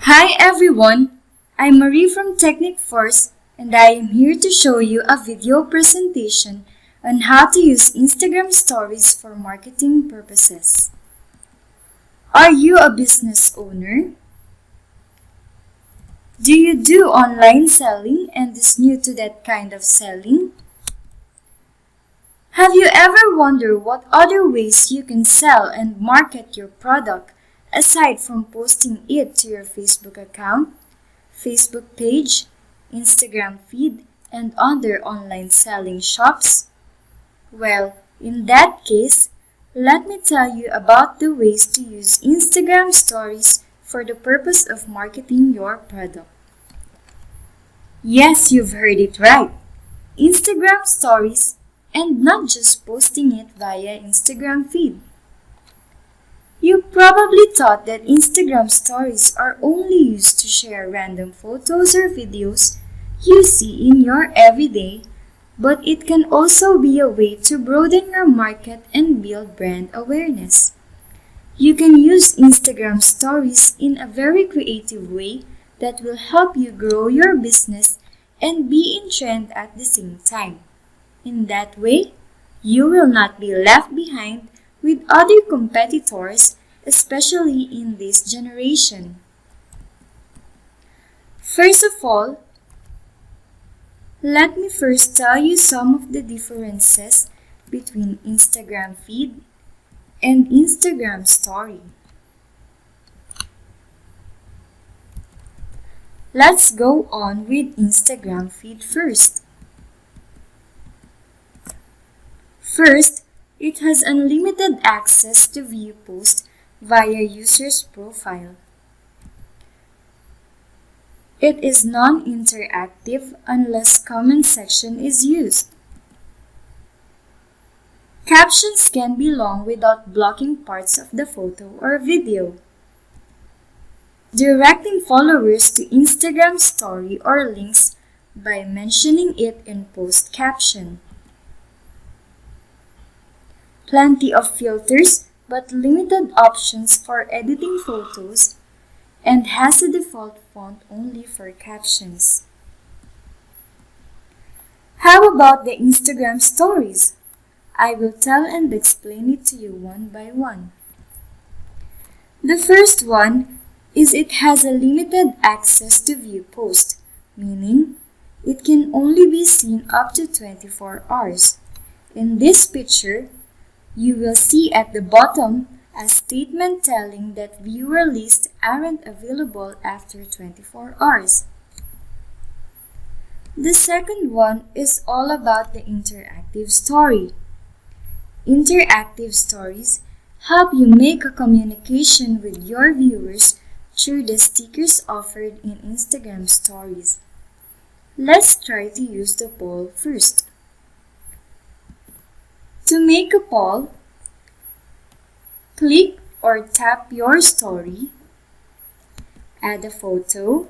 Hi everyone, I'm Marie from Technic Force and I am here to show you a video presentation on how to use Instagram stories for marketing purposes. Are you a business owner? Do you do online selling and is new to that kind of selling? Have you ever wondered what other ways you can sell and market your product aside from posting it to your Facebook account, Facebook page, Instagram feed, and other online selling shops? Well, in that case, let me tell you about the ways to use Instagram stories for the purpose of marketing your product. Yes, you've heard it right. Instagram stories, and not just posting it via Instagram feed. You probably thought that Instagram stories are only used to share random photos or videos you see in your everyday, but it can also be a way to broaden your market and build brand awareness. You can use Instagram stories in a very creative way that will help you grow your business and be in trend at the same time. In that way, you will not be left behind with other competitors, especially in this generation. First of all, let me first tell you some of the differences between Instagram feed and Instagram story. Let's go on with Instagram feed first. First, it has unlimited access to view posts via user's profile. It is non-interactive unless comment section is used. Captions can be long without blocking parts of the photo or video. Directing followers to Instagram story or links by mentioning it in post caption. Plenty of filters but limited options for editing photos and has a default font only for captions. How about the Instagram stories? I will tell and explain it to you one by one. The first one is it has a limited access to view post, meaning it can only be seen up to 24 hours. In this picture, you will see at the bottom a statement telling that viewer lists aren't available after 24 hours. The second one is all about the interactive story. Interactive stories help you make a communication with your viewers through the stickers offered in Instagram stories. Let's try to use the poll first. To make a poll, click or tap your story, add a photo,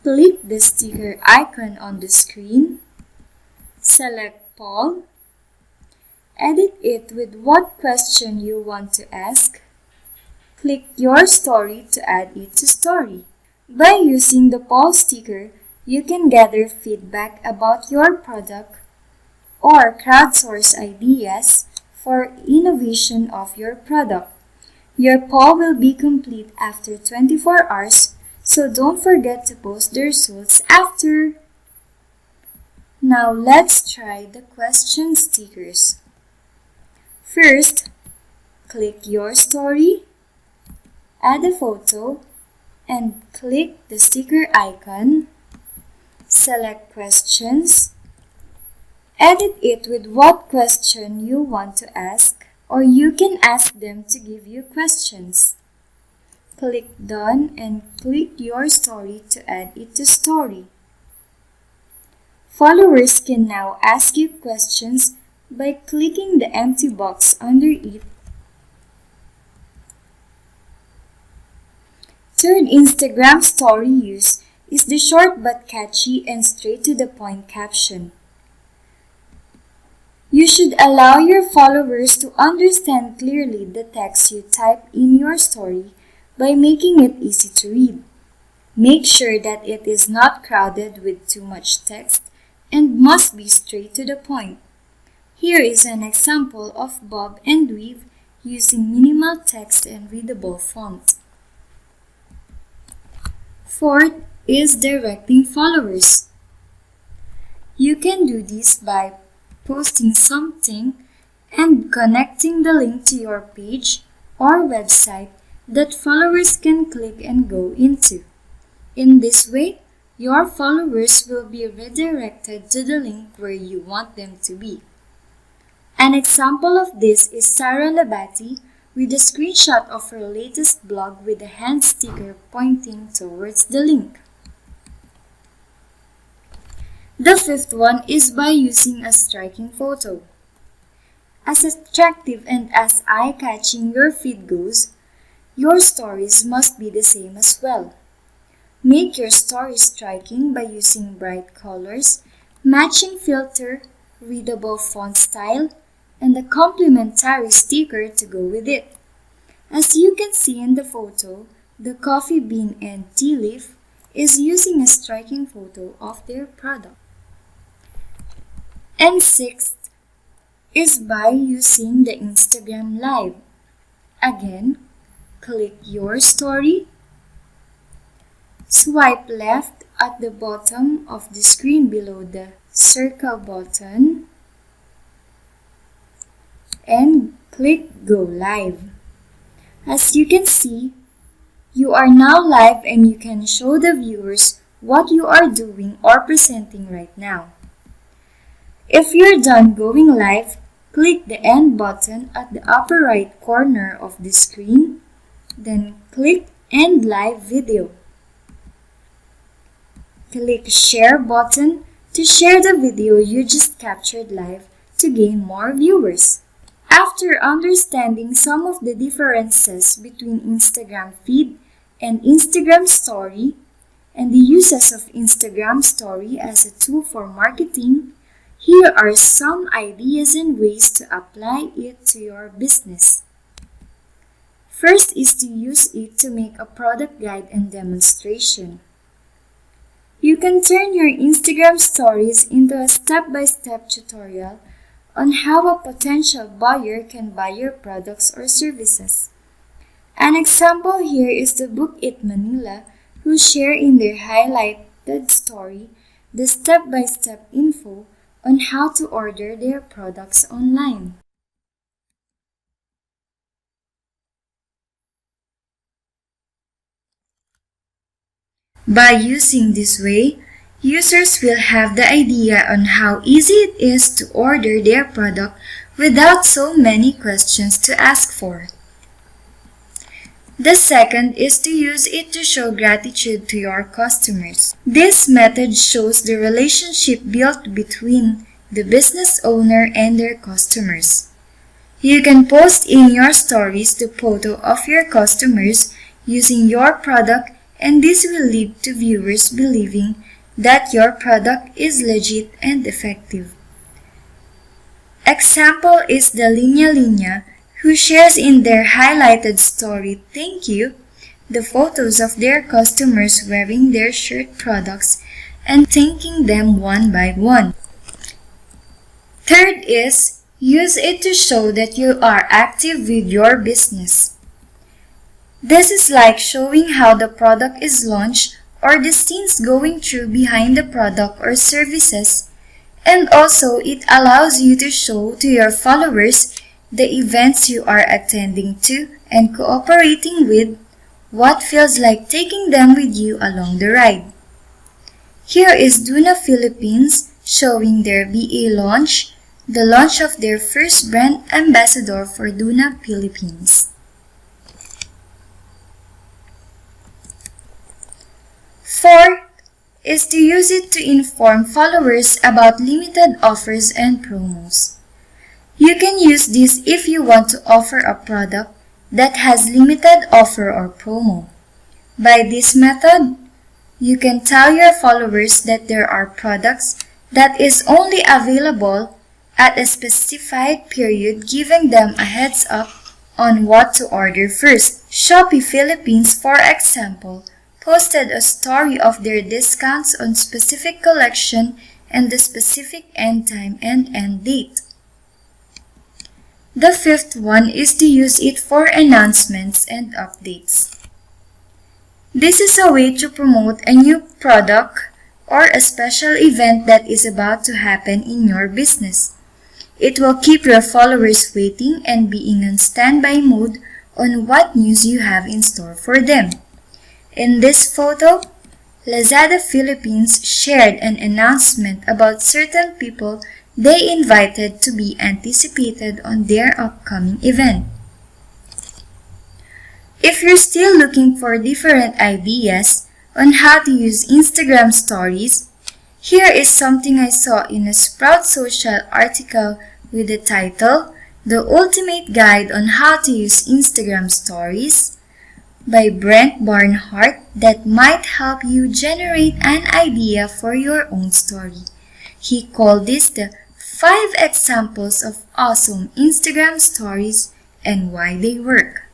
click the sticker icon on the screen, select poll, edit it with what question you want to ask, click your story to add it to story. By using the poll sticker, you can gather feedback about your product or crowdsource ideas for innovation of your product. Your poll will be complete after 24 hours, so don't forget to post the results after. Now let's try the question stickers. First, click your story, add a photo, and click the sticker icon. Select questions. Edit it with what question you want to ask, or you can ask them to give you questions. Click Done and click your story to add it to story. Followers can now ask you questions by clicking the empty box under it. Third Instagram story use is the short but catchy and straight to the point caption. You should allow your followers to understand clearly the text you type in your story by making it easy to read. Make sure that it is not crowded with too much text and must be straight to the point. Here is an example of bob and weave using minimal text and readable font. Fourth is directing followers. You can do this by posting something and connecting the link to your page or website that followers can click and go into. In this way, your followers will be redirected to the link where you want them to be. An example of this is Sarah Labati with a screenshot of her latest blog with a hand sticker pointing towards the link. The fifth one is by using a striking photo. As attractive and as eye-catching your feed goes, your stories must be the same as well. Make your story striking by using bright colors, matching filter, readable font style, and a complimentary sticker to go with it. As you can see in the photo, the coffee bean and tea leaf is using a striking photo of their product. And sixth is by using the Instagram Live. Again, click your story, swipe left at the bottom of the screen below the circle button, and click Go Live. As you can see, you are now live and you can show the viewers what you are doing or presenting right now. If you're done going live, click the End button at the upper right corner of the screen, then click End Live Video. Click Share button to share the video you just captured live to gain more viewers. After understanding some of the differences between Instagram feed and Instagram story and the uses of Instagram story as a tool for marketing, here are some ideas and ways to apply it to your business. First is to use it to make a product guide and demonstration. You can turn your Instagram stories into a step-by-step tutorial on how a potential buyer can buy your products or services. An example here is the Book It Manila, who share in their highlighted story the step-by-step info on how to order their products online. By using this way, users will have the idea on how easy it is to order their product without so many questions to ask for. The second is to use it to show gratitude to your customers. This method shows the relationship built between the business owner and their customers. You can post in your stories the photo of your customers using your product, and this will lead to viewers believing that your product is legit and effective. Example is the Linya Linya, who shares in their highlighted story "Thank You" the photos of their customers wearing their shirt products and thanking them one by one. Third is, use it to show that you are active with your business. This is like showing how the product is launched or the scenes going through behind the product or services, and also it allows you to show to your followers the events you are attending to and cooperating with, what feels like taking them with you along the ride. Here is Duna Philippines showing their BA launch, the launch of their first brand ambassador for Duna Philippines. Fourth is to use it to inform followers about limited offers and promos. You can use this if you want to offer a product that has limited offer or promo. By this method, you can tell your followers that there are products that is only available at a specified period, giving them a heads up on what to order first. Shopee Philippines, for example, posted a story of their discounts on specific collection and the specific end time and end date. The fifth one is to use it for announcements and updates. This is a way to promote a new product or a special event that is about to happen in your business. It will keep your followers waiting and being on standby mode on what news you have in store for them. In this photo, Lazada Philippines shared an announcement about certain people they invited to be anticipated on their upcoming event. If you're still looking for different ideas on how to use Instagram stories, here is something I saw in a Sprout Social article with the title, The Ultimate Guide on How to Use Instagram Stories by Brent Barnhart that might help you generate an idea for your own story. He called this the 5 examples of awesome Instagram stories and why they work.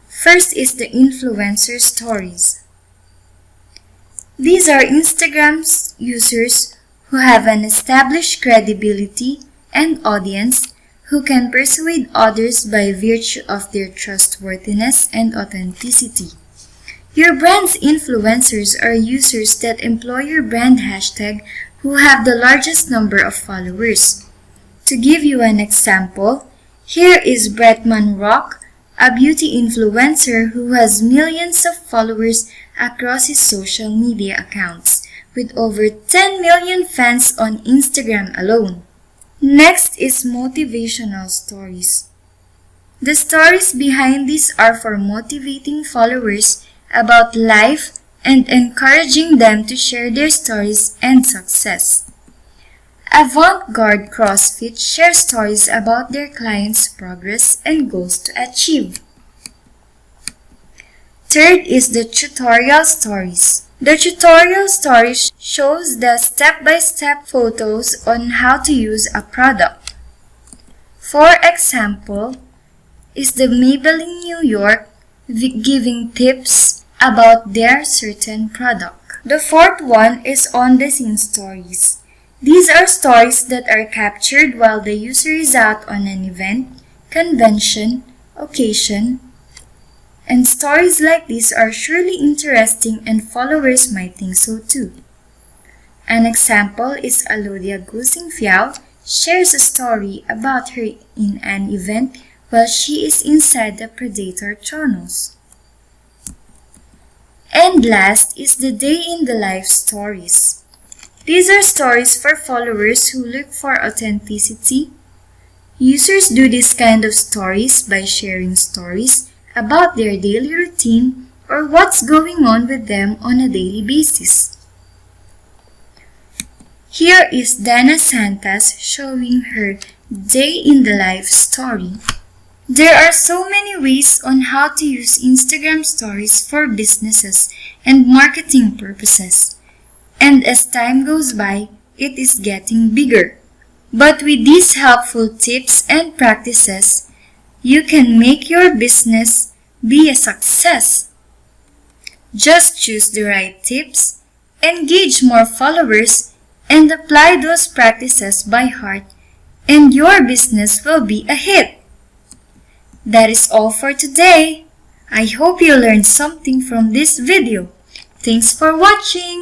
First is the influencer stories. These are Instagram users who have an established credibility and audience who can persuade others by virtue of their trustworthiness and authenticity. Your brand's influencers are users that employ your brand hashtag who have the largest number of followers. To give you an example, here is Bretman Rock, a beauty influencer who has millions of followers across his social media accounts, with over 10 million fans on Instagram alone. Next is motivational stories. The stories behind these are for motivating followers about life and encouraging them to share their stories and success. Avant-Garde CrossFit shares stories about their clients' progress and goals to achieve. Third is the tutorial stories. The tutorial story shows the step-by-step photos on how to use a product. For example, is the Maybelline New York giving tips about their certain product. The fourth one is on-the-scene stories. These are stories that are captured while the user is out on an event, convention, occasion, and stories like these are surely interesting and followers might think so too. An example is Alodia Gusing Fiao shares a story about her in an event while she is inside the Predator Tronos. And last is the day in the life stories. These are stories for followers who look for authenticity. Users do this kind of stories by sharing stories about their daily routine or what's going on with them on a daily basis. Here is Dana Santas showing her day in the life story. There are so many ways on how to use Instagram stories for businesses and marketing purposes. And as time goes by, it is getting bigger. But with these helpful tips and practices, you can make your business be a success. Just choose the right tips, engage more followers, and apply those practices by heart, and your business will be a hit. That is all for today. I hope you learned something from this video. Thanks for watching.